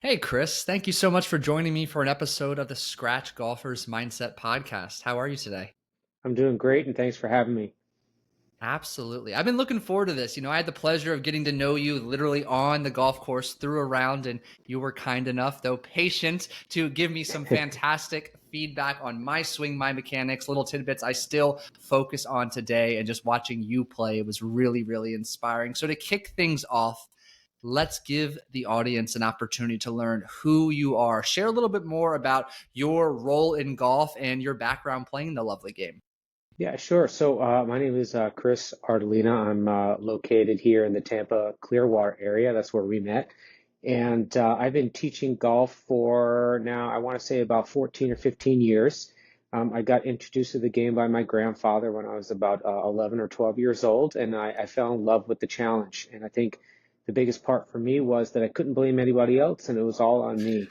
Hey, Chris, thank you so much for joining me for an episode of the Scratch Golfers Mindset Podcast. How are you today? I'm doing great, and thanks for having me. Absolutely. I've been looking forward to this. I had the pleasure of getting to know you literally on the golf course through a round, and you were kind enough, though patient, to give me some fantastic feedback on my swing, my mechanics, little tidbits I still focus on today. And just watching you play, it was really, really inspiring. So, to kick things off, let's give the audience an opportunity to learn who you are. Share a little bit more about your role in golf and your background playing the lovely game. Yeah, sure. So my name is Chris Ardolina. I'm located here in the Tampa Clearwater area. That's where we met. And I've been teaching golf for now, I want to say about 14 or 15 years. I got introduced to the game by my grandfather when I was about 11 or 12 years old, and I fell in love with the challenge. And I think the biggest part for me was that I couldn't blame anybody else, and it was all on me.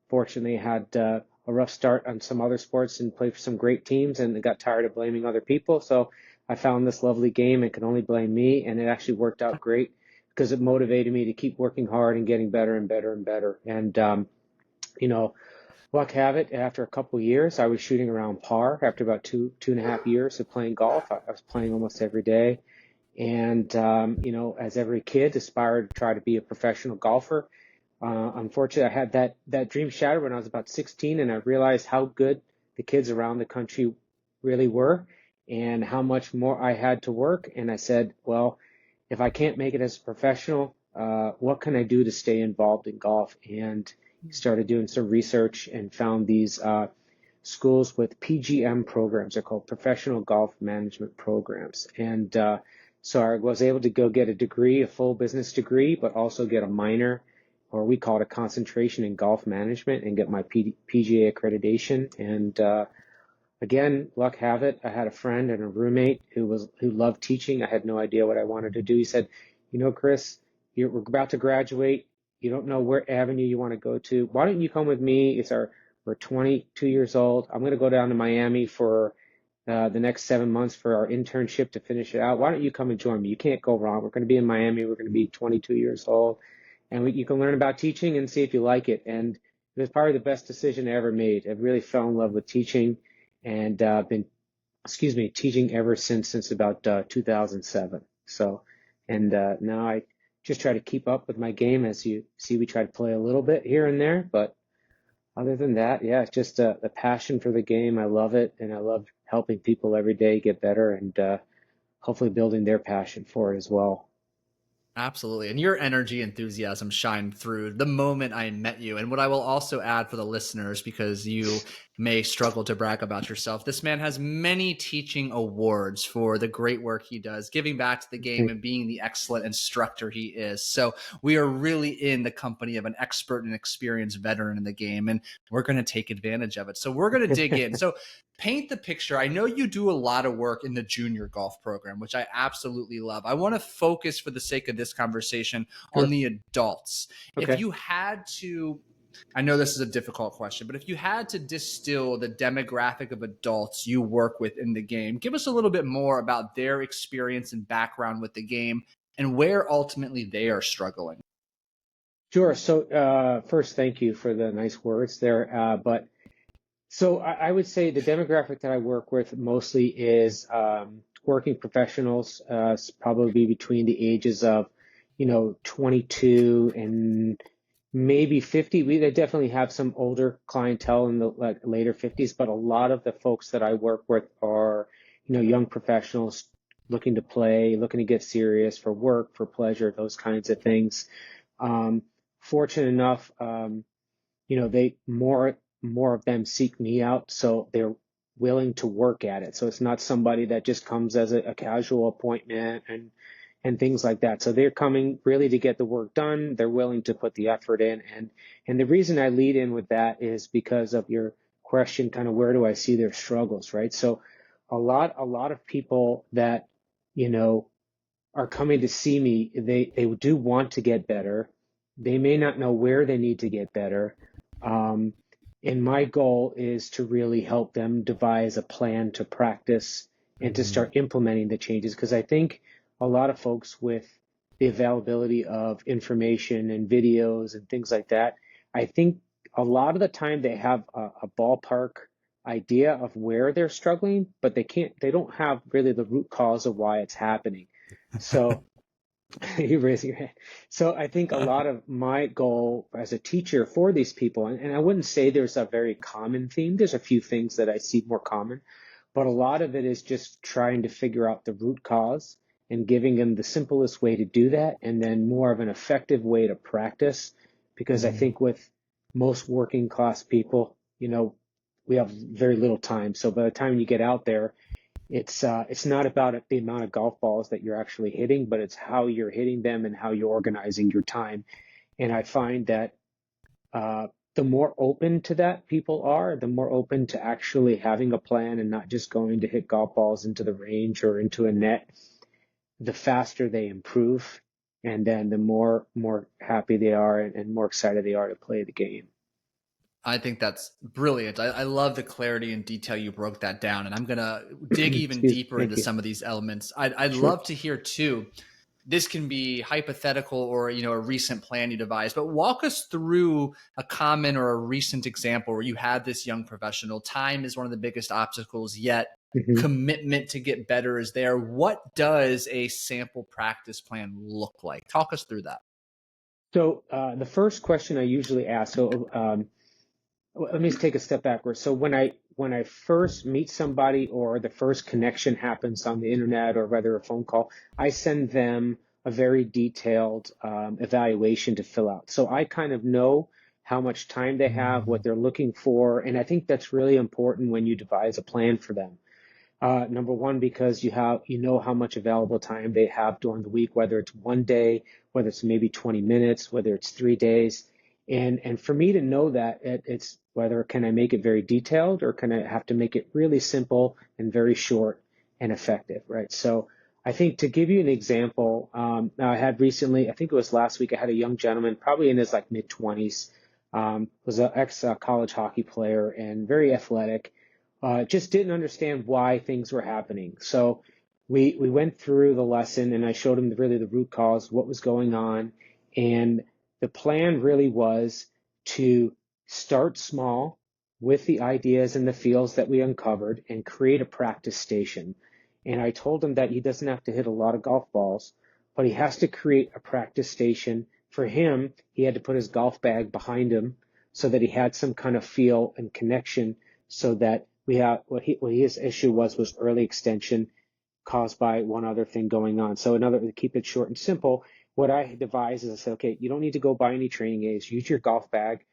Fortunately, I had a rough start on some other sports and played for some great teams and got tired of blaming other people. So I found this lovely game and could only blame me, and it actually worked out great because it motivated me to keep working hard and getting better and better and better. And you know, luck have it, after a couple of years, I was shooting around par. After about two and a half years of playing golf, I was playing almost every day. And as every kid, aspired to try to be a professional golfer. Unfortunately, I had that dream shattered when I was about 16, and I realized how good the kids around the country really were, and how much more I had to work. And I said, well, if I can't make it as a professional, what can I do to stay involved in golf? And started doing some research and found these schools with PGM programs. They're called Professional Golf Management Programs. And so I was able to go get a degree, a full business degree, but also get a minor, or we call it a concentration in golf management, and get my PGA accreditation. And again, luck have it, I had a friend and a roommate who loved teaching. I had no idea what I wanted to do. He said, Chris, we're about to graduate. You don't know where avenue you want to go to. Why don't you come with me? We're 22 years old. I'm going to go down to Miami for the next 7 months for our internship to finish it out. Why don't you come and join me? You can't go wrong. We're going to be in Miami. We're going to be 22 years old, and you can learn about teaching and see if you like it. And it was probably the best decision I ever made. I really fell in love with teaching, and been, teaching ever since about 2007. So, and now I just try to keep up with my game. As you see, we try to play a little bit here and there, but other than that, yeah, it's just a passion for the game. I love it, and I love helping people every day get better, and hopefully building their passion for it as well. Absolutely. And your energy, enthusiasm shined through the moment I met you. And what I will also add for the listeners, because you may struggle to brag about yourself, this man has many teaching awards for the great work he does, giving back to the game and being the excellent instructor he is. So we are really in the company of an expert and experienced veteran in the game, and we're going to take advantage of it. So we're going to dig in. So paint the picture. I know you do a lot of work in the junior golf program, which I absolutely love. I want to focus, for the sake of this conversation, on Sure. the adults. If Okay. you had to, I know this is a difficult question, but if you had to distill the demographic of adults you work with in the game, give us a little bit more about their experience and background with the game and where ultimately they are struggling. Sure. So first, thank you for the nice words there. But so I would say the demographic that I work with mostly is working professionals, probably between the ages of, 22 and maybe 50. They definitely have some older clientele in the later 50s, but a lot of the folks that I work with are, young professionals looking to play, looking to get serious for work, for pleasure, those kinds of things. Um, Fortunate enough, they more of them seek me out, so they're willing to work at it. So it's not somebody that just comes as a casual appointment and things like that. So they're coming really to get the work done. They're willing to put the effort in, and the reason I lead in with that is because of your question, kind of where do I see their struggles, right? So a lot of people that you know are coming to see me, they do want to get better. They may not know where they need to get better. Um, and my goal is to really help them devise a plan to practice and to Mhm. start implementing the changes. Because I think a lot of folks with the availability of information and videos and things like that. I think a lot of the time they have a ballpark idea of where they're struggling, but they don't have really the root cause of why it's happening. So you raise your hand. So I think a lot of my goal as a teacher for these people, and I wouldn't say there's a very common theme. There's a few things that I see more common, but a lot of it is just trying to figure out the root cause and giving them the simplest way to do that, and then more of an effective way to practice. Because I think with most working class people, we have very little time. So by the time you get out there, it's not about the amount of golf balls that you're actually hitting, but it's how you're hitting them and how you're organizing your time. And I find that the more open to that people are, the more open to actually having a plan and not just going to hit golf balls into the range or into a net, the faster they improve, and then the more happy they are and more excited they are to play the game. I think that's brilliant. I love the clarity and detail you broke that down. And I'm going to dig even Excuse me. deeper Thank into you. some of these elements. I'd Sure. love to hear too. This can be hypothetical or, a recent plan you devised, but walk us through a common or a recent example where you had this young professional. Time is one of the biggest obstacles, yet hmm commitment to get better is there. What does a sample practice plan look like? Talk us through that. So the first question I usually ask, well, let me take a step backwards. So when I first meet somebody or the first connection happens on the internet or whether a phone call, I send them a very detailed evaluation to fill out. So I kind of know how much time they have, what they're looking for, and I think that's really important when you devise a plan for them. Number one, because you know how much available time they have during the week, whether it's one day, whether it's maybe 20 minutes, whether it's 3 days. And for me to know that, it's whether can I make it very detailed or can I have to make it really simple and very short and effective, right? So I think to give you an example, now I had recently, I think it was last week, I had a young gentleman, probably in his like mid 20s, was an ex college hockey player and very athletic, just didn't understand why things were happening. So we went through the lesson and I showed him really the root cause, what was going on. And the plan really was to start small with the ideas and the feels that we uncovered and create a practice station. And I told him that he doesn't have to hit a lot of golf balls, but he has to create a practice station. For him, he had to put his golf bag behind him so that he had some kind of feel and connection so that we have what his issue was early extension caused by one other thing going on. So to keep it short and simple, what I devised is I said, okay, you don't need to go buy any training aids. Use your golf bag,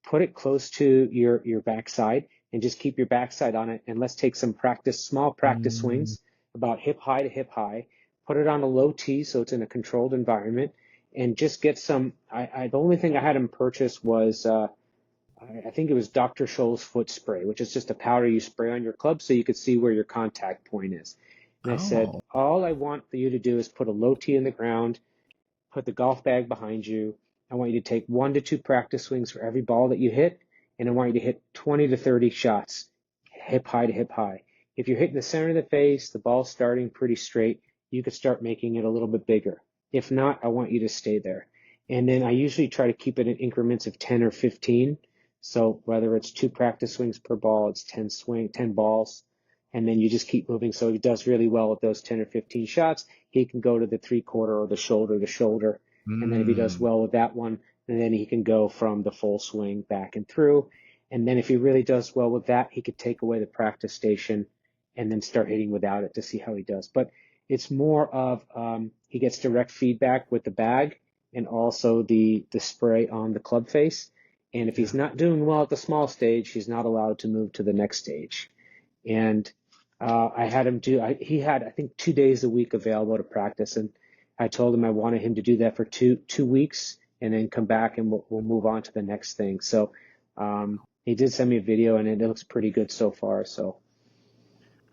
put it close to your backside, and just keep your backside on it. And let's take some small practice swings, about hip high to hip high. Put it on a low tee so it's in a controlled environment, and just get some. The only thing I had him purchase was I think it was Dr. Scholl's foot spray, which is just a powder you spray on your club so you could see where your contact point is. And I said, Oh, all I want for you to do is put a low tee in the ground, put the golf bag behind you. I want you to take 1 to 2 practice swings for every ball that you hit, and I want you to hit 20 to 30 shots, hip high to hip high. If you're hitting the center of the face, the ball's starting pretty straight, you could start making it a little bit bigger. If not, I want you to stay there. And then I usually try to keep it in increments of 10 or 15. So whether it's 2 practice swings per ball, it's 10 balls, and then you just keep moving. So he does really well with those 10 or 15 shots. He can go to the 3/4 or the shoulder, and then if he does well with that one, and then he can go from the full swing back and through. And then if he really does well with that, he could take away the practice station and then start hitting without it to see how he does. But it's more of he gets direct feedback with the bag and also the spray on the club face. And if he's not doing well at the small stage, he's not allowed to move to the next stage. And I had him he had, I think, 2 days a week available to practice. And I told him I wanted him to do that for two weeks and then come back and we'll move on to the next thing. So he did send me a video and it looks pretty good so far. So,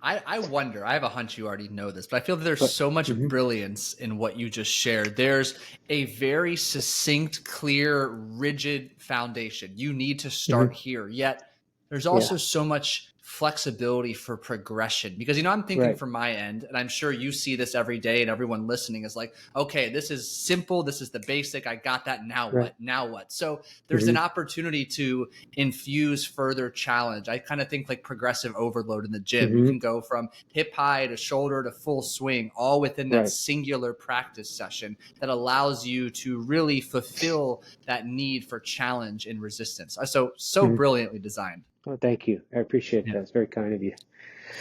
I wonder, I have a hunch you already know this, but I feel that there's but so much mhm, brilliance in what you just shared. There's a very succinct, clear, rigid foundation. You need to start mhm, here. Yet there's yeah, also so much flexibility for progression? Because, I'm thinking Right. from my end, and I'm sure you see this every day, and everyone listening is like, okay, this is simple. This is the basic. I got that. Now Right. what? Now what? So there's an Hmm. opportunity to infuse further challenge. I kind of think like progressive overload in the gym. You Hmm. can go from hip high to shoulder to full swing, all within that Right. singular practice session that allows you to really fulfill that need for challenge and resistance. So Hmm. brilliantly designed. Oh, thank you. I appreciate Yeah. that. It's very kind of you.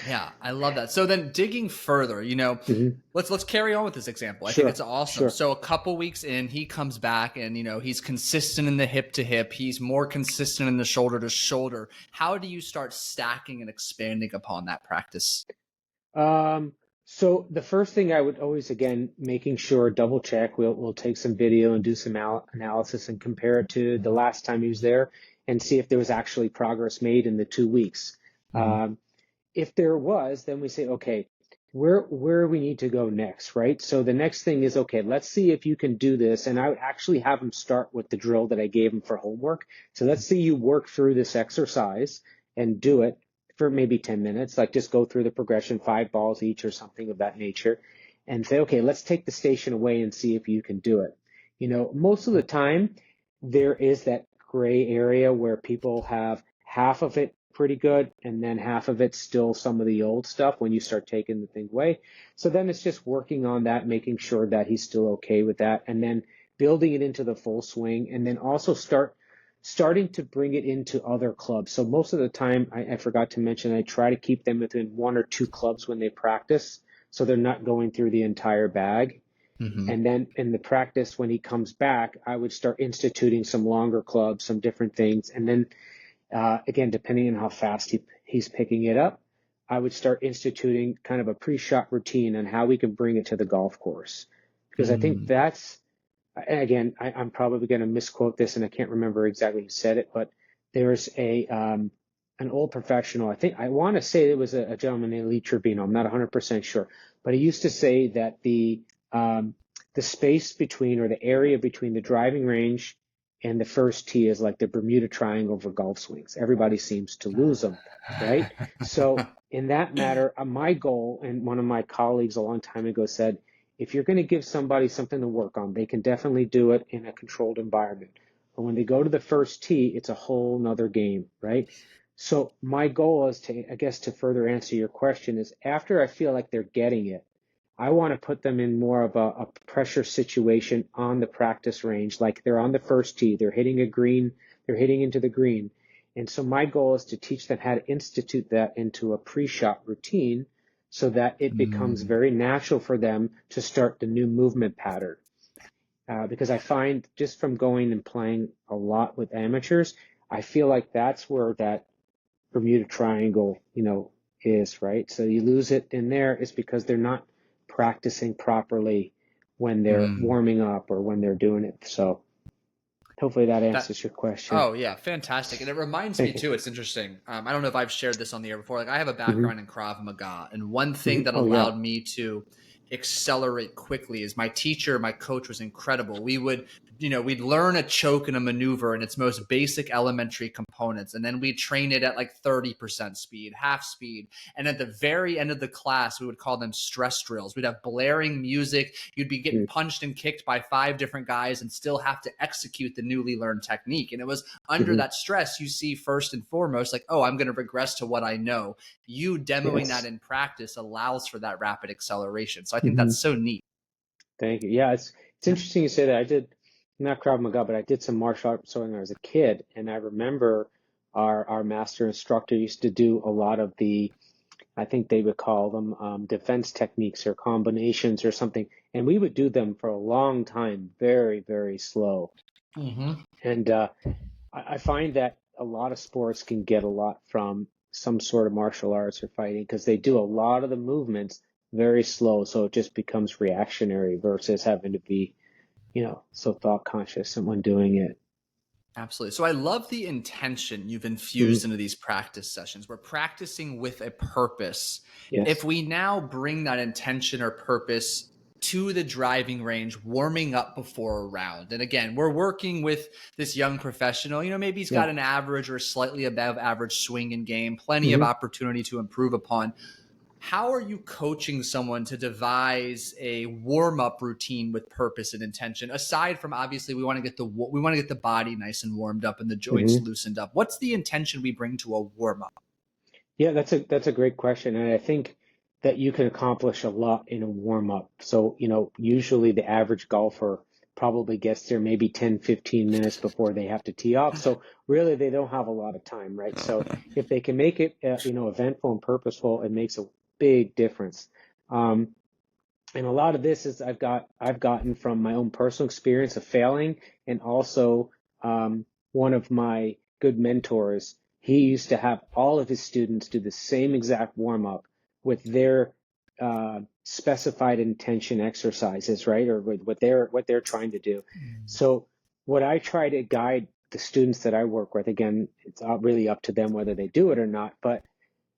Yeah, I love that. So then digging further, Hmm. let's carry on with this example. I think it's Sure. awesome. Sure. So a couple weeks in, he comes back and he's consistent in the hip to hip. He's more consistent in the shoulder to shoulder. How do you start stacking and expanding upon that practice? Um, so the first thing I would always, again, making sure, double check, we'll take some video and do some analysis and compare it to the last time he was there and see if there was actually progress made in the 2 weeks. Mhm. Um, if there was, then we say, okay, where we need to go next, right? So the next thing is, okay, let's see if you can do this. And I would actually have him start with the drill that I gave him for homework. So let's see you work through this exercise and do it for maybe 10 minutes, like just go through the progression, 5 balls each or something of that nature, and say, okay, let's take the station away and see if you can do it. Most of the time, there is that gray area where people have half of it pretty good and then half of it's still some of the old stuff when you start taking the thing away. So then it's just working on that, making sure that he's still okay with that, and then building it into the full swing, and then also starting to bring it into other clubs. So most of the time, I forgot to mention, I try to keep them within 1 or 2 clubs when they practice, so they're not going through the entire bag. Mhm. And then in the practice, when he comes back, I would start instituting some longer clubs, some different things. And then again, depending on how fast he's picking it up, I would start instituting kind of a pre-shot routine on how we can bring it to the golf course. Because I think Mm. that's, and again, I'm probably going to misquote this and I can't remember exactly who said it, but there's an old professional. I think I want to say it was a gentleman named Lee Trevino. I'm not 100% sure, but he used to say that um, the space between, or the area between the driving range and the first tee is like the Bermuda Triangle for golf swings. Everybody seems to lose them, right? So in that matter, my goal, and one of my colleagues a long time ago said, if you're going to give somebody something to work on, they can definitely do it in a controlled environment. But when they go to the first tee, it's a whole nother game, right? So my goal is to, I guess, to further answer your question, is after I feel like they're getting it, I want to put them in more of a pressure situation on the practice range, like they're on the first tee, they're hitting a green, they're hitting into the green. And so my goal is to teach them how to institute that into a pre-shot routine so that it becomes Mm. very natural for them to start the new movement pattern. Because I find just from going and playing a lot with amateurs, I feel like that's where that Bermuda Triangle, is, right? So you lose it in there is because they're not practicing properly when they're Mm. warming up or when they're doing it. So hopefully that That answers your question. Oh yeah, fantastic. And it reminds me Thank you. too, it's interesting. I don't know if I've shared this on the air before. Like I have a Hmm. background in Krav Maga, and one Hmm. thing that Oh yeah. allowed me to accelerate quickly is my teacher, my coach was incredible. We'd learn a choke and a maneuver in its most basic elementary components, and then we'd train it at like 30% speed, half speed. And at the very end of the class, we would call them stress drills. We'd have blaring music. You'd be getting Mm. punched and kicked by 5 different guys and still have to execute the newly learned technique. And it was under Hmm. that stress, you see first and foremost, like, oh, I'm going to regress to what I know. You demoing that Yes. in practice allows for that rapid acceleration. So I think Hmm. that's so neat. Thank you. Yeah, it's Yeah. interesting you say that. I did not Krav Maga, but I did some martial arts when I was a kid, and I remember our master instructor used to do a lot of the, I think they would call them defense techniques or combinations or something. And we would do them for a long time, very, very slow. Mm-hmm. And I find that a lot of sports can get a lot from some sort of martial arts or fighting because they do a lot of the movements very slow. So it just becomes reactionary versus having to be, so thought conscious, someone doing it. Absolutely. So I love the intention you've infused Hmm. into these practice sessions. We're practicing with a purpose. If Yes. we now bring that intention or purpose to the driving range, warming up before a round. And again, we're working with this young professional. Maybe he's got Yeah. an average or slightly above average swing in game, plenty of Hmm. opportunity to improve upon. How are you coaching someone to devise a warm-up routine with purpose and intention? Aside from, obviously, we want to get the body nice and warmed up and the joints Hmm. loosened up. What's the intention we bring to a warm-up? Yeah, that's a great question, and I think that you can accomplish a lot in a warm up. So, usually the average golfer probably gets there maybe 10, 15 minutes before they have to tee off. So really they don't have a lot of time, right? So if they can make it, eventful and purposeful, it makes a big difference. Um, and a lot of this is I've gotten from my own personal experience of failing, and also one of my good mentors. He used to have all of his students do the same exact warm up with their specified intention exercises, right, or with what they're trying to do. So what I try to guide the students that I work with, again, it's really up to them whether they do it or not, but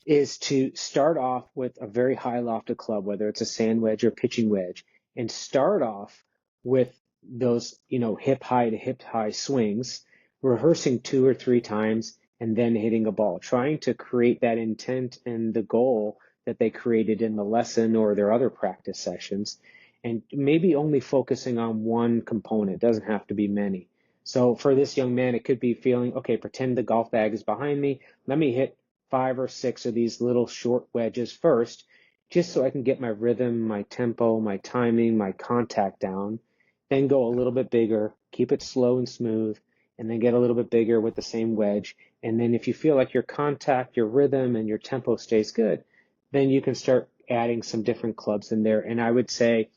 is to start off with a very high lofted club, whether it's a sand wedge or pitching wedge, and start off with those, hip high to hip high swings, rehearsing 2 or 3 times, and then hitting a ball, trying to create that intent and the goal that they created in the lesson or their other practice sessions, and maybe only focusing on one component. It doesn't have to be many. So for this young man, it could be feeling, okay, pretend the golf bag is behind me. Let me hit 5 or 6 of these little short wedges first, just so I can get my rhythm, my tempo, my timing, my contact down. Then go a little bit bigger, keep it slow and smooth, and then get a little bit bigger with the same wedge. And then if you feel like your contact, your rhythm, and your tempo stays good, then you can start adding some different clubs in there. And I would say,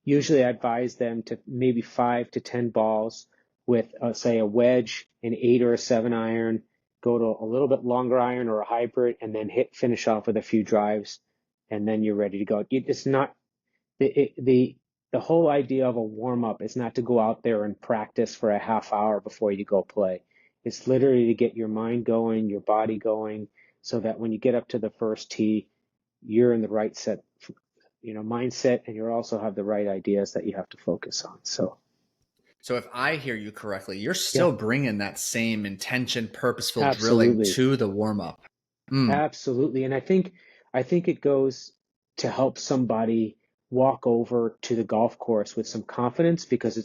usually I advise them to maybe 5 to 10 balls with, say, a wedge, an 8 or a 7 iron, go to a little bit longer iron or a hybrid, and then finish off with a few drives, and then you're ready to go. It's not the whole idea of a warm up is not to go out there and practice for a half hour before you go play. It's literally to get your mind going, your body going, so that when you get up to the first tee, you're in the right mindset, and you also have the right ideas that you have to focus on. So if I hear you correctly, you're Yeah, still bringing that same intention, purposeful drilling absolutely. to the warm-up. Mm. Absolutely. And I think it goes to help somebody walk over to the golf course with some confidence, because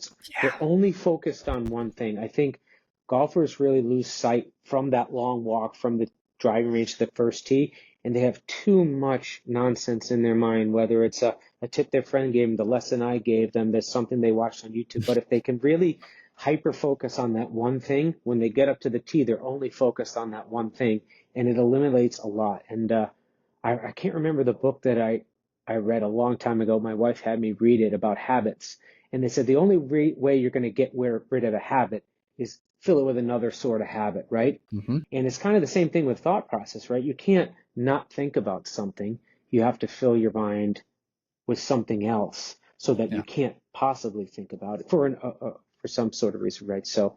they're Yeah. only focused on one thing. I think golfers really lose sight from that long walk from the driving range to the first tee, and they have too much nonsense in their mind, whether it's a tip their friend gave them, the lesson I gave them, there's something they watched on YouTube. But if they can really hyper focus on that one thing, when they get up to the tee, they're only focused on that one thing, and it eliminates a lot. And I can't remember the book that I read a long time ago. My wife had me read it about habits. And they said the only way you're going to get rid of a habit is fill it with another sort of habit, right? Mm-hmm. And it's kind of the same thing with thought process, right? You can't not think about something. You have to fill your mind with something else so that you Yeah. can't possibly think about it for some sort of reason, right? So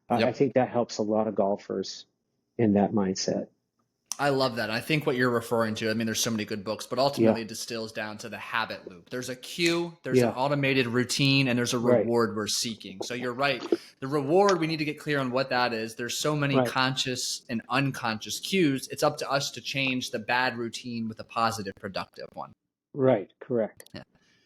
I Yep. think that helps a lot of golfers in that mindset. I love that. I think what you're referring to, I mean, there's so many good books, but Yeah, ultimately it distills down to the habit loop. There's a cue, there's an yeah, automated routine, and there's a right, reward we're seeking. So you're right. The reward, we need to get clear on what that is. There's so many right, conscious and unconscious cues. It's up to us to change the bad routine with a positive, productive one. right, correct. Yeah.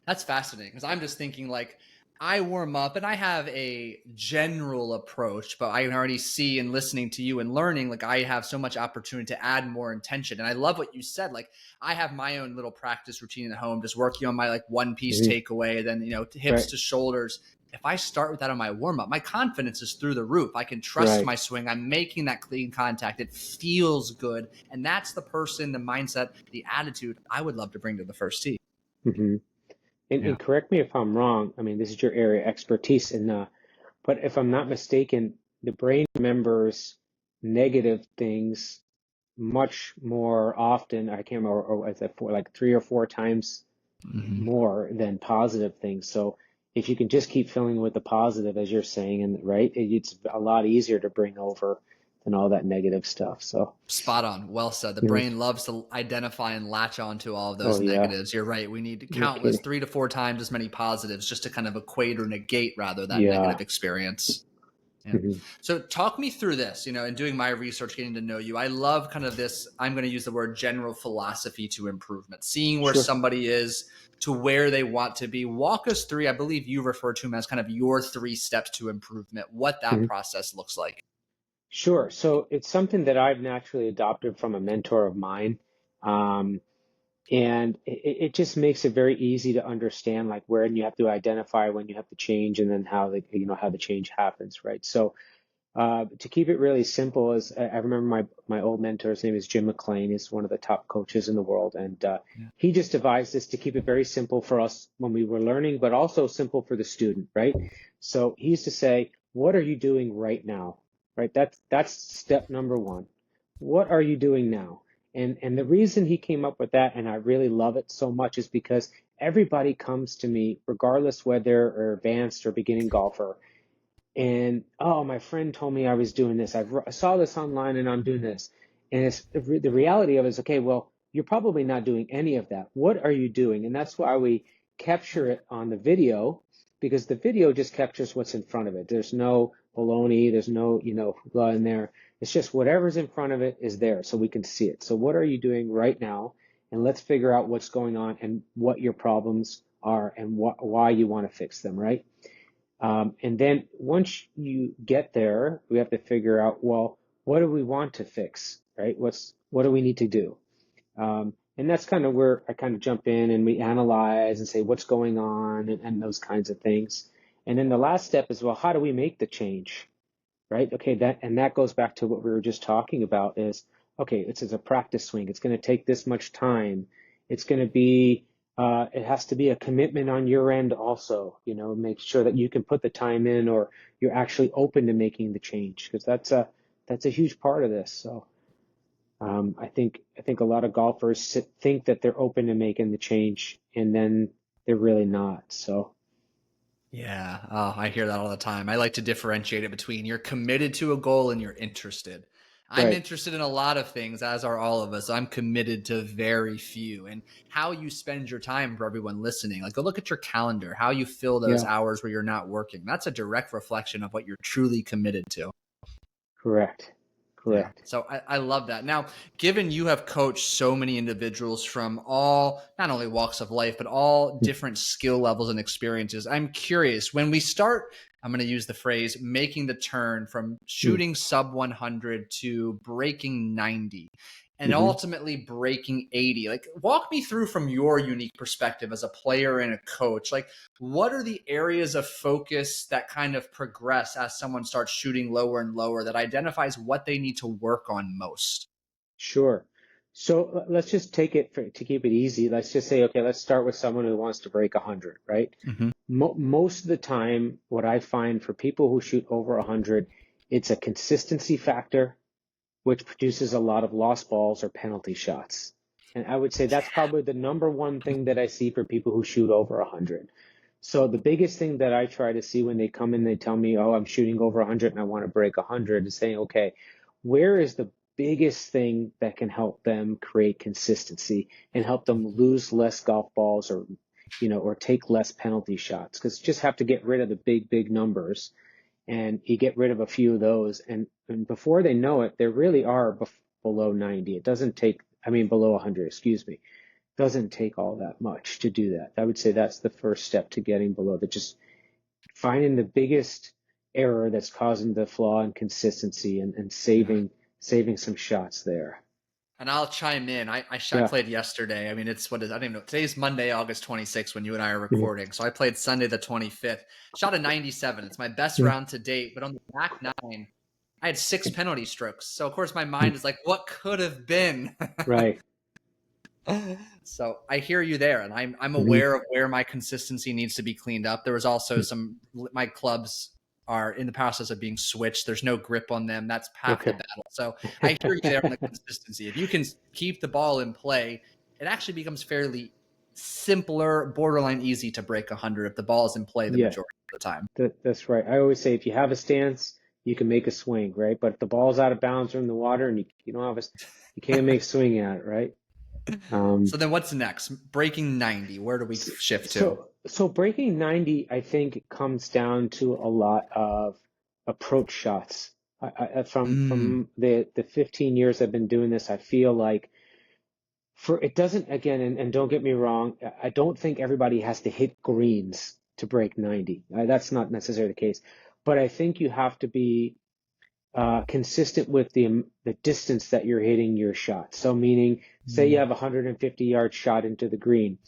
That's fascinating because I'm just thinking like I warm up and I have a general approach, but I can already see in listening to you and learning, like I have so much opportunity to add more intention. And I love what you said. Like I have my own little practice routine at home, just working on my like one piece Hmm. takeaway, then, hips Right, to shoulders. If I start with that on my warm up, my confidence is through the roof. I can trust right. my swing. I'm making that clean contact. It feels good. And that's the person, the mindset, the attitude I would love to bring to the first tee. Hmm. And, Yeah. and correct me if I'm wrong. I mean, this is your area of expertise, but if I'm not mistaken, the brain remembers negative things much more often. I can't remember, or was it like 3 or 4 times Mhm. more than positive things. So if you can just keep filling with the positive, as you're saying, and right, it's a lot easier to bring over than all that negative stuff. So, Spot on. Well said. The you know, brain loves to identify and latch on to all of oh those yeah, negatives. You're right. We need no countless kidding. 3 to 4 times as many positives just to kind of equate or negate rather that Yeah. negative experience. Yeah. Hmm. So talk me through this, in doing my research, getting to know you. I love kind of this, I'm going to use the word general philosophy to improvement, seeing where Sure. somebody is to where they want to be. Walk us through, I believe you refer to them as kind of your 3 steps to improvement, what that Mhm. process looks like. Sure. So it's something that I've naturally adopted from a mentor of mine. Um, and it just makes it very easy to understand like where you have to identify when you have to change and then how how the change happens, right? So to keep it really simple, is I remember my old mentor, his name is Jim McLean, he's one of the top coaches in the world, and Yeah. he just devised this to keep it very simple for us when we were learning, but also simple for the student, right? So he used to say, "What are you doing right now?" Right? That's step number one. What are you doing now? And the reason he came up with that, and I really love it so much, is because everybody comes to me, regardless whether they're advanced or beginning golfer, and oh, my friend told me I was doing this. I saw this online and I'm doing this. And it's the reality of it is, okay, well, you're probably not doing any of that. What are you doing? And that's why we capture it on the video, because the video just captures what's in front of it. There's no baloney, there's no, blah in there. It's just whatever's in front of it is there so we can see it. So what are you doing right now? And let's figure out what's going on and what your problems are and why you want to fix them, right? And then once you get there, we have to figure out, well, what do we want to fix, right? What do we need to do? And that's kind of where I kind of jump in and we analyze and say what's going on and those kinds of things. And then the last step is, well, how do we make the change, right? Okay, that goes back to what we were just talking about is, okay, it's a practice swing. It's going to take this much time. It's going to be, it has to be a commitment on your end also, make sure that you can put the time in or you're actually open to making the change because that's a huge part of this. So I think a lot of golfers think that they're open to making the change and then they're really not. So Yeah. Oh, I hear that all the time. I like to differentiate it between you're committed to a goal and you're interested. I'm right, interested in a lot of things, as are all of us. I'm committed to very few. And how you spend your time, for everyone listening, like go look at your calendar, how you fill those yeah, hours where you're not working. That's a direct reflection of what you're truly committed to. correct, Yeah. correct. So I love that. Now, given you have coached so many individuals from all, not only walks of life, but all different skill levels and experiences, I'm curious when we start, I'm going to use the phrase making the turn from Mm. shooting sub 100 to breaking 90 and Hmm. ultimately breaking 80. Like, walk me through from your unique perspective as a player and a coach. Like, what are the areas of focus that kind of progress as someone starts shooting lower and lower that identifies what they need to work on most? Sure. So let's just take it to keep it easy. Let's just say, okay, let's start with someone who wants to break 100, right? Hmm. Most of the time, what I find for people who shoot over 100, it's a consistency factor, which produces a lot of lost balls or penalty shots. And I would say that's probably the number one thing that I see for people who shoot over 100. So the biggest thing that I try to see when they come in, they tell me, oh, I'm shooting over 100 and I want to break 100, is saying, okay, where is the biggest thing that can help them create consistency and help them lose less golf balls or take less penalty shots? Because you just have to get rid of the big numbers and you get rid of a few of those. And before they know it, they really are below 90. It doesn't take, I mean, below 100, excuse me. Doesn't take all that much to do that. I would say that's the first step to getting below that. Just finding the biggest error that's causing the flaw in consistency and Yeah. saving some shots there. And I'll chime in. I Yeah. played yesterday. I mean, I don't even know. Today's Monday, August 26th when you and I are Mhm. recording. So I played Sunday the 25th. Shot a 97. It's my best Mhm. round to date. But on the back nine, I had 6 penalty strokes. So of course my Mhm. mind is like, what could have been? Right. So I hear you there, and I'm Hmm. aware of where my consistency needs to be cleaned up. There was also my clubs are in the process of being switched. There's no grip on them. That's half the Okay. battle. So I hear you there on the consistency. If you can keep the ball in play, it actually becomes fairly simpler, borderline easy to break 100 if the ball is in play the Yeah, majority of the time. that's right. I always say if you have a stance, you can make a swing, right? But if the ball's out of bounds or in the water and you don't have you can't make a swing at it, right? So then what's next? Breaking 90. Where do we shift to? So breaking 90, I think comes down to a lot of approach shots. Mm, From the 15 years I've been doing this, I feel like it doesn't, again, and don't get me wrong, I don't think everybody has to hit greens to break 90. That's not necessarily the case. But I think you have to be consistent with the distance that you're hitting your shot. So meaning, say you mm, have a 150-yard shot into the green,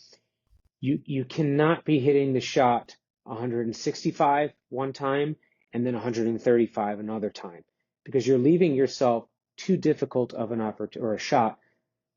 you cannot be hitting the shot 165 one time and then 135 another time, because you're leaving yourself too difficult of an opportunity or a shot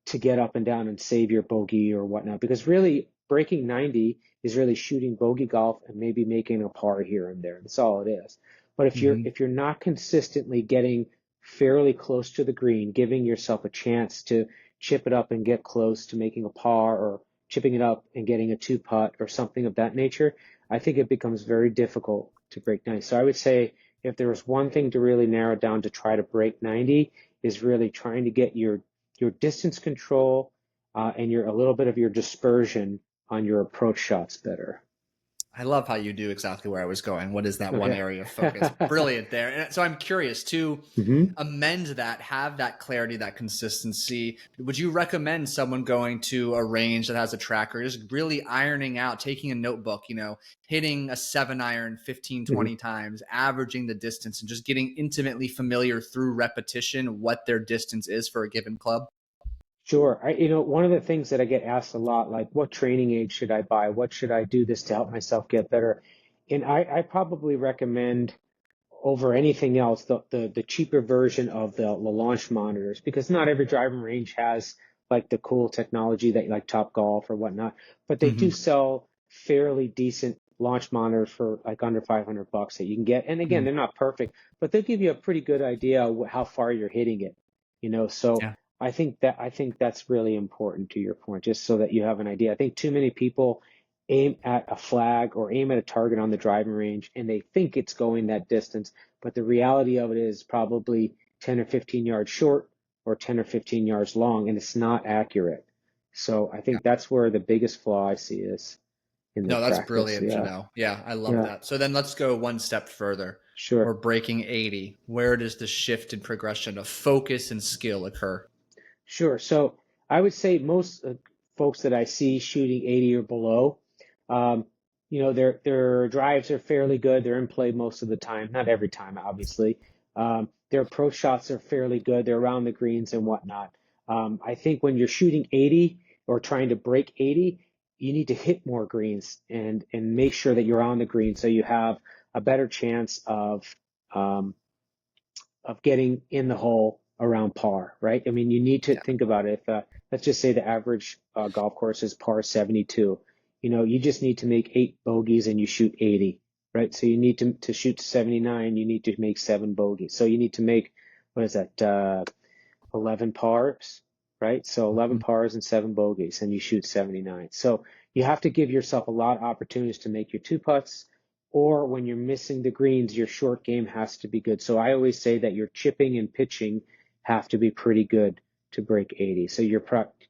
to get up and down and save your bogey or whatnot. Because really, breaking 90 is really shooting bogey golf and maybe making a par here and there. That's all it is. But mhm. if you're not consistently getting fairly close to the green, giving yourself a chance to chip it up and get close to making a par, or chipping it up and getting a two putt or something of that nature, I think it becomes very difficult to break 90. So I would say if there was one thing to really narrow down to try to break 90, is really trying to get your distance control and a little bit of your dispersion on your approach shots better. I love how you do exactly where I was going. What is that one Okay. area of focus? Brilliant there. And so I'm curious to hmm amend that, have that clarity, that consistency. Would you recommend someone going to a range that has a tracker, just really ironing out, taking a notebook, hitting a 7-iron 15, hmm 20 times, averaging the distance, and just getting intimately familiar through repetition what their distance is for a given club? Sure. One of the things that I get asked a lot, like, what training aid should I buy? What should I do this to help myself get better? And I probably recommend over anything else the cheaper version of the launch monitors, because not every driving range has like the cool technology that like Top Golf or whatnot, but they do Mm-hmm. sell fairly decent launch monitors for like under $500 that you can get. And again, they're not perfect, but they'll give you a pretty good idea of how far you're hitting it, so Yeah. I think that's really important to your point, just so that you have an idea. I think too many people aim at a flag or aim at a target on the driving range and they think it's going that distance, but the reality of it is probably 10 or 15 yards short or 10 or 15 yards long, and it's not accurate. So I think that's where the biggest flaw I see is in the No, that's practice. brilliant to Yeah, know. Yeah, I love yeah, that. So then let's go one step further. We're sure. breaking 80. Where does the shift in progression of focus and skill occur? Sure. So I would say most folks that I see shooting 80 or below, um, their drives are fairly good. They're in play most of the time, not every time, obviously. Their approach shots are fairly good. They're around the greens and whatnot. I think when you're shooting 80 or trying to break 80, you need to hit more greens and make sure that you're on the green so you have a better chance um, of getting in the hole around par, right? I mean, you need to Yeah. think about it. If, let's just say the average golf course is par 72. You just need to make 8 bogeys and you shoot 80, right? So you need to shoot 79, you need to make 7 bogeys. So you need to make, what is that, 11 pars, right? So 11 Mhm. pars and 7 bogeys, and you shoot 79. So you have to give yourself a lot of opportunities to make your two putts, or when you're missing the greens, your short game has to be good. So I always say that your chipping and pitching have to be pretty good to break 80. So you're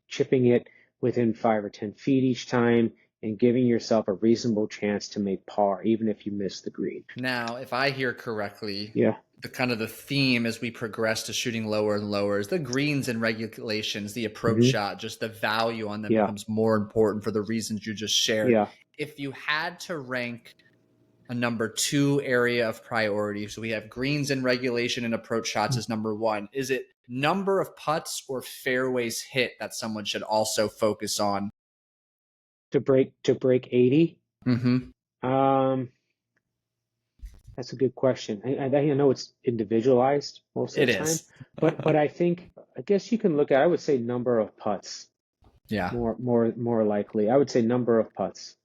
chipping it within 5 or 10 feet each time and giving yourself a reasonable chance to make par, even if you miss the green. Now, if I hear correctly, Yeah. the kind of the theme as we progress to shooting lower and lower is the greens and regulations, the approach hmm shot, just the value on them Yeah. becomes more important for the reasons you just shared. Yeah. If you had to rank a number two area of priority, so we have greens and regulation and approach shots as number one, is it number of putts or fairways hit that someone should also focus on? To break 80. Mm-hmm. Um, that's a good question. I know it's individualized most of It the time, is. but I guess you can look at, I would say number of putts Yeah. more likely. I would say number of putts.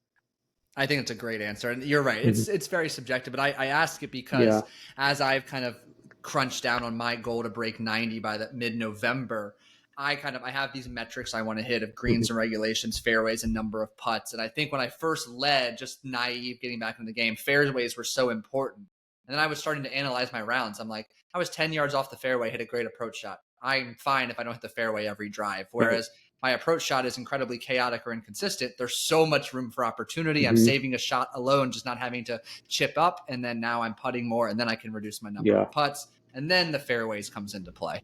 I think it's a great answer. And you're right. hmm It's very subjective, but I ask it Yeah. because as I've kind of crunched down on my goal to break 90 by the mid-November, I have these metrics I want to hit of hmm greens and regulations, fairways, and number of putts. And I think when I first led, just naive getting back into the game, fairways were so important. And then I was starting to analyze my rounds. I'm like, I was 10 yards off the fairway, hit a great approach shot. I'm fine if I don't hit the fairway every drive. Right. Whereas my approach shot is incredibly chaotic or inconsistent. There's so much room for opportunity. I'm Hmm. saving a shot alone, just not having to chip up. And then now I'm putting more, and then I can reduce my number Yeah. of putts. And then the fairways comes into play.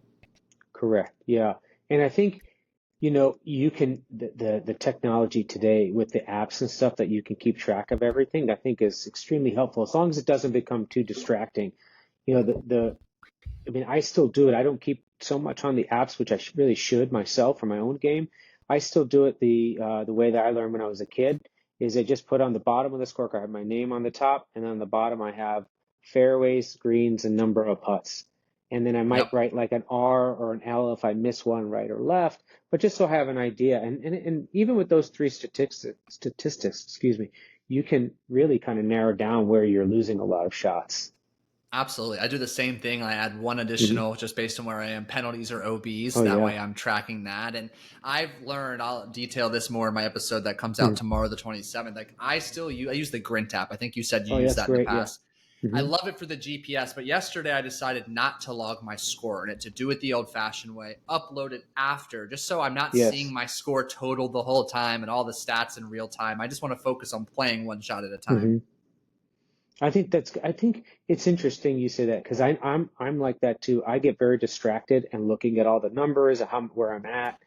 Correct. Yeah. And I think, you can the technology today with the apps and stuff that you can keep track of everything, I think is extremely helpful as long as it doesn't become too distracting. I mean, I still do it. I don't keep so much on the apps, which I really should myself for my own game. I still do it the way that I learned when I was a kid. Is I just put on the bottom of the scorecard, I have my name on the top, and on the bottom I have fairways, greens, and number of putts. And then I might Yep. write like an R or an L if I miss one right or left, but just so I have an idea. And even with those three statistics, excuse me, you can really kind of narrow down where you're losing a lot of shots. Absolutely. I do the same thing. I add one Hmm. additional just based on where I am, penalties or OBs. Oh That yeah. way I'm tracking that. And I've learned, I'll detail this more in my episode that comes out Mhm. tomorrow, the 27th. Like I use the Grint app. I think you said you Oh, yeah, use that's that in the great. Yeah. past. I Hmm. love it for the GPS, but yesterday I decided not to log my score in it, to do it the old fashioned way, upload it after, just so I'm not seeing Yes. my score total the whole time and all the stats in real time. I just want to focus on playing one shot at a time. Hmm. I think it's interesting you say that because I'm like that too. I get very distracted and looking at all the numbers and where I'm at.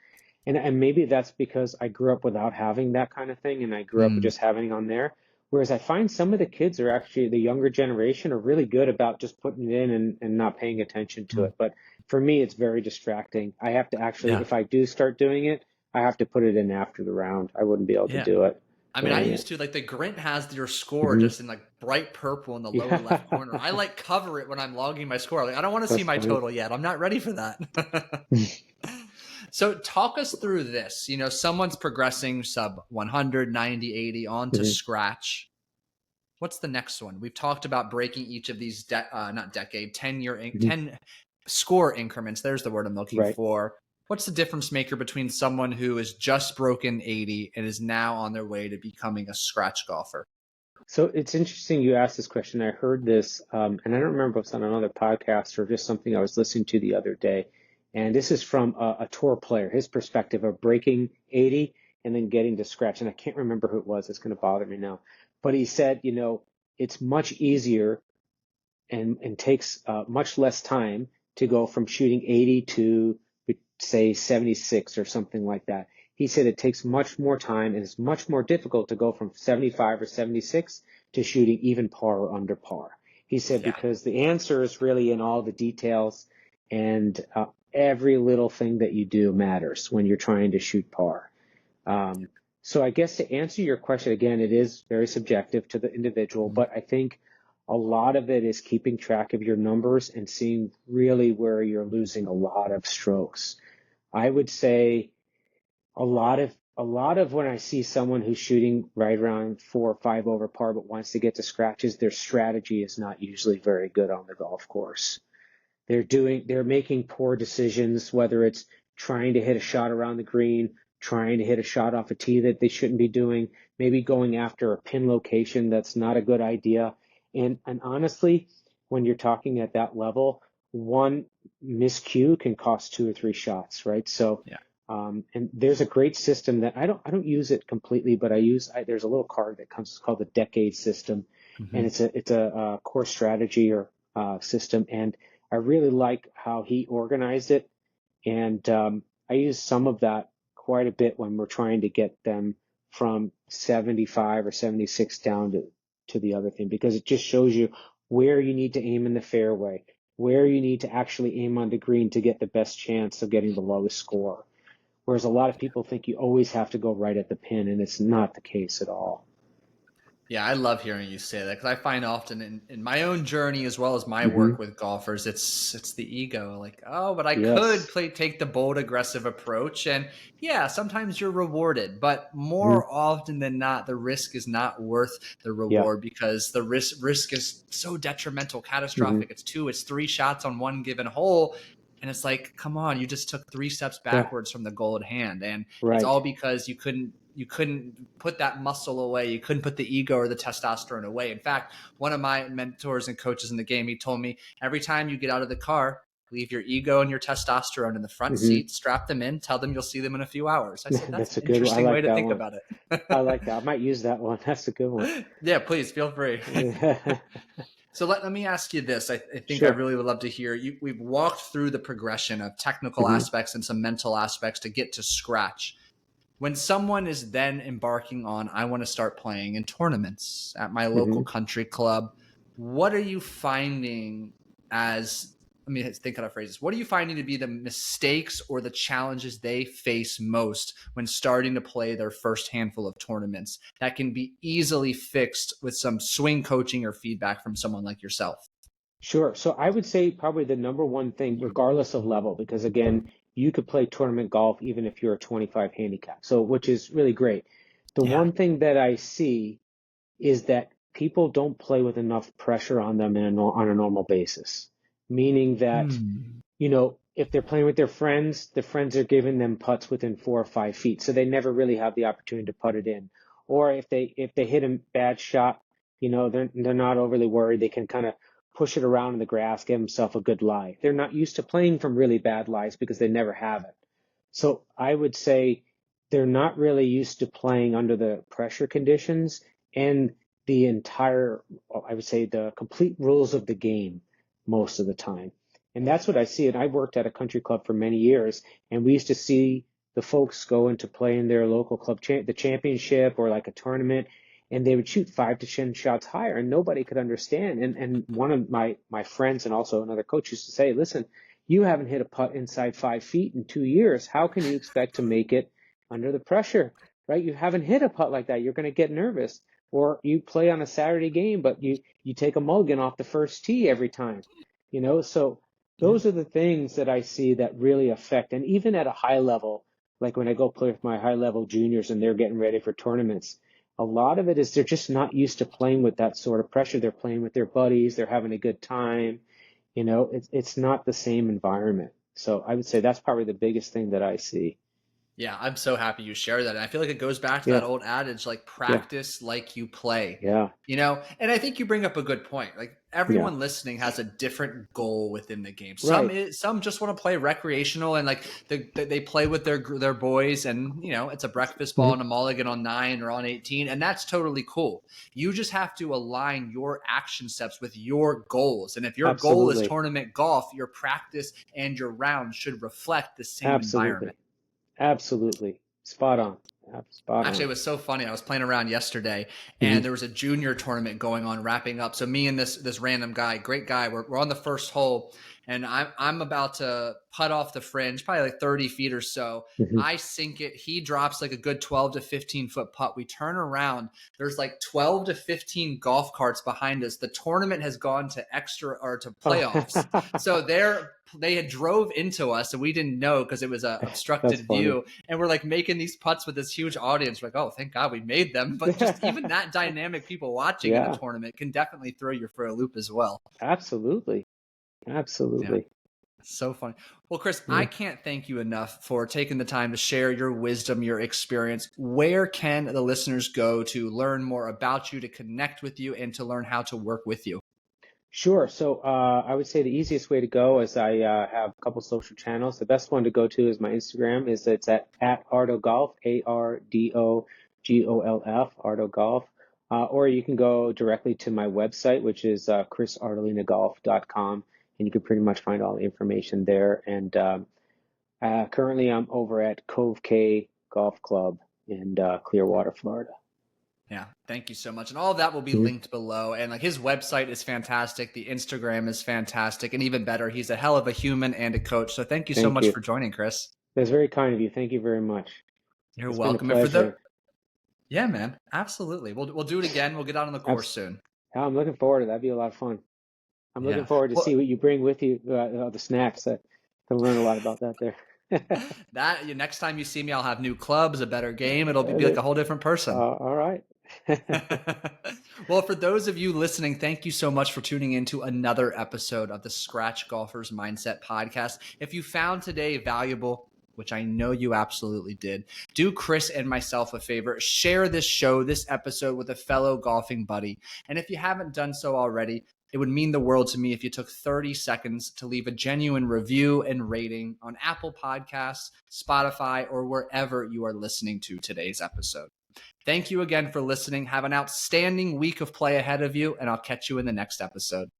And maybe that's because I grew up without having that kind of thing and I grew up with Mm, just having it on there. Whereas I find some of the kids are actually the younger generation are really good about just putting it in and not paying attention to mm. it. But for me, it's very distracting. I have to actually, Yeah. if I do start doing it, I have to put it in after the round. I wouldn't be able to Yeah. do it I mean, I during used it. to like the Grint has your score Hmm. just in like bright purple in the lower left corner. Yeah, I like cover it when I'm logging my score. Like, I don't want to see that's my funny. total yet. I'm not ready for that. So talk us through this. Someone's progressing sub 100, 90, 80 on to Hmm. scratch. What's the next one? We've talked about breaking each of these, not decade, 10 score increments. There's the word I'm looking Right. for. What's the difference maker between someone who has just broken 80 and is now on their way to becoming a scratch golfer? So it's interesting you asked this question. I heard this, and I don't remember if it's on another podcast or just something I was listening to the other day. And this is from a tour player, his perspective of breaking 80 and then getting to scratch. And I can't remember who it was. It's going to bother me now. But he said, it's much easier and takes much less time to go from shooting 80 to say 76 or something like that. He said it takes much more time and it's much more difficult to go from 75 or 76 to shooting even par or under par. He said Yeah. because the answer is really in all the details and every little thing that you do matters when you're trying to shoot par. Um, so I guess to answer your question again, it is very subjective to the individual, Mhm. but I think a lot of it is keeping track of your numbers and seeing really where you're losing a lot of strokes. I would say a lot of when I see someone who's shooting right around 4 or 5 over par but wants to get to scratches, their strategy is not usually very good on the golf course. They're making poor decisions, whether it's trying to hit a shot around the green, trying to hit a shot off a tee that they shouldn't be doing, maybe going after a pin location that's not a good idea. And honestly, when you're talking at that level, one miscue can cost two or three shots, right? So, Yeah. and there's a great system that I don't use it completely, but there's a little card that comes, it's called the decade system, and Mhm. it's a core strategy or system, and I really like how he organized it, and I use some of that quite a bit when we're trying to get them from 75 or 76 down to the other thing, because it just shows you where you need to aim in the fairway, where you need to actually aim on the green to get the best chance of getting the lowest score. Whereas a lot of people think you always have to go right at the pin, and it's not the case at all. Yeah, I love hearing you say that because I find often in my own journey as well as my Hmm. work with golfers, it's the ego. Like, oh, but I could Yes. take the bold, aggressive approach, and yeah, sometimes you're rewarded, but Hmm. more often than not, the risk is not worth the Yeah. reward because the risk is so detrimental, Hmm. catastrophic. It's 2, it's 3 shots on one given hole. And it's like, come on, you just took 3 steps Yeah, backwards from the goal at hand. And it's all right. because you couldn't put that muscle away. You couldn't put the ego or the testosterone away. In fact, one of my mentors and coaches in the game, he told me, every time you get out of the car, leave your ego and your testosterone in the front Hmm. seat, strap them in, tell them you'll see them in a few hours. I said, that's That's an a good one. I interesting way like to that think one. about I it. like that. I might use that one. That's a good one. Yeah, please feel free. Yeah. So let me ask you this. I think I Sure. really would love to hear you. We've walked through the progression of technical Hmm. aspects and some mental aspects to get to scratch. When someone is then embarking on, I want to start playing in tournaments at my local Hmm. country club, what are you finding as, let me think of phrases. What are you finding to be the mistakes or the challenges they face most when starting to play their first handful of tournaments that can be easily fixed with some swing coaching or feedback from someone like yourself? Sure. So I would say probably the number one thing, regardless of level, because again, you could play tournament golf even if you're a 25 handicap. So, which is really great. The Yeah. one thing that I see is that people don't play with enough pressure on them on a normal basis, meaning that, Hmm. if they're playing with their friends, the friends are giving them putts within 4 or 5 feet, so they never really have the opportunity to putt it in. Or if they hit a bad shot, they're not overly worried. They can kind of push it around in the grass, give themselves a good lie. They're not used to playing from really bad lies because they never have it. So I would say they're not really used to playing under the pressure conditions and I would say the complete rules of the game most of the time. And that's what I see. And I worked at a country club for many years, and we used to see the folks go into play in their local club, the championship or like a tournament, and they would shoot 5 to 10 shots higher, and nobody could understand. And one of my friends and also another coach used to say, "Listen, you haven't hit a putt inside 5 feet in 2 years. How can you expect to make it under the pressure, right? You haven't hit a putt like that. You're going to get nervous." Or you play on a Saturday game, but you take a mulligan off the first tee every time, So Yeah. those are the things that I see that really affect. And even at a high level, like when I go play with my high level juniors and they're getting ready for tournaments, a lot of it is they're just not used to playing with that sort of pressure. They're playing with their buddies, they're having a good time. It's not the same environment. So I would say that's probably the biggest thing that I see. Yeah, I'm so happy you share that. And I feel like it goes back to that Yeah, old adage, like yeah, practice like you play, yeah, and I think you bring up a good point. Like yeah. everyone listening has a different goal within the game. Right. Some just want to play recreational and like they play with their boys and it's a breakfast ball Mhm. and a mulligan on 9 or on 18. And that's totally cool. You just have to align your action steps with your goals. And if your goal is Absolutely. tournament golf, your practice and your round should reflect the same environment. Absolutely. Absolutely. Spot on. Spot Actually, on. it was so funny. I was playing around yesterday, and Hmm. there was a junior tournament going on, wrapping up. So me and this random guy, great guy, we're on the first hole, and I'm about to putt off the fringe, probably like 30 feet or so. Hmm. I sink it. He drops like a good 12 to 15 foot putt. We turn around. There's like 12 to 15 golf carts behind us. The tournament has gone to extra or to Oh, playoffs. So they had drove into us, and we didn't know because it was a that's obstructed funny. view, and we're like making these putts with this huge audience. We're like, oh, thank God we made them. But just even that dynamic, people watching in a Yeah, tournament can definitely throw you for a loop as well. absolutely. Yeah. Absolutely. So funny. Well, Chris, I Yeah. can't thank you enough for taking the time to share your wisdom, your experience. Where can the listeners go to learn more about you, to connect with you, and to learn how to work with you? Sure. So I would say the easiest way to go is I have a couple social channels. The best one to go to is my Instagram. It's at Ardo Golf, ARDOGOLF, Ardo Golf. Or you can go directly to my website, which is chrisardolinagolf.com, and you can pretty much find all the information there. And currently, I'm over at Cove Cay Golf Club in Clearwater, Florida. Yeah, thank you so much. And all of that will be Mhm. linked below. And like his website is fantastic. The Instagram is fantastic. And even better, he's a hell of a human and a coach. So thank you so Thank much you. for joining, Chris. That's very kind of you. Thank you very much. You're It's been a welcome. And for pleasure. yeah, man, absolutely. We'll do it again. We'll get out on the course Abs- soon. I'm looking forward to that. That'd be a lot of fun. I'm looking Yeah. forward to Well, see what you bring with you, the snacks. To learn a lot about that there. next time you see me, I'll have new clubs, a better game. It'll be like a whole different person. All right. Well, for those of you listening, thank you so much for tuning in to another episode of the Scratch Golfer's Mindset podcast. If you found today valuable, which I know you absolutely did, do Chris and myself a favor. Share this show, this episode with a fellow golfing buddy. And if you haven't done so already, it would mean the world to me if you took 30 seconds to leave a genuine review and rating on Apple Podcasts, Spotify, or wherever you are listening to today's episode. Thank you again for listening. Have an outstanding week of play ahead of you, and I'll catch you in the next episode.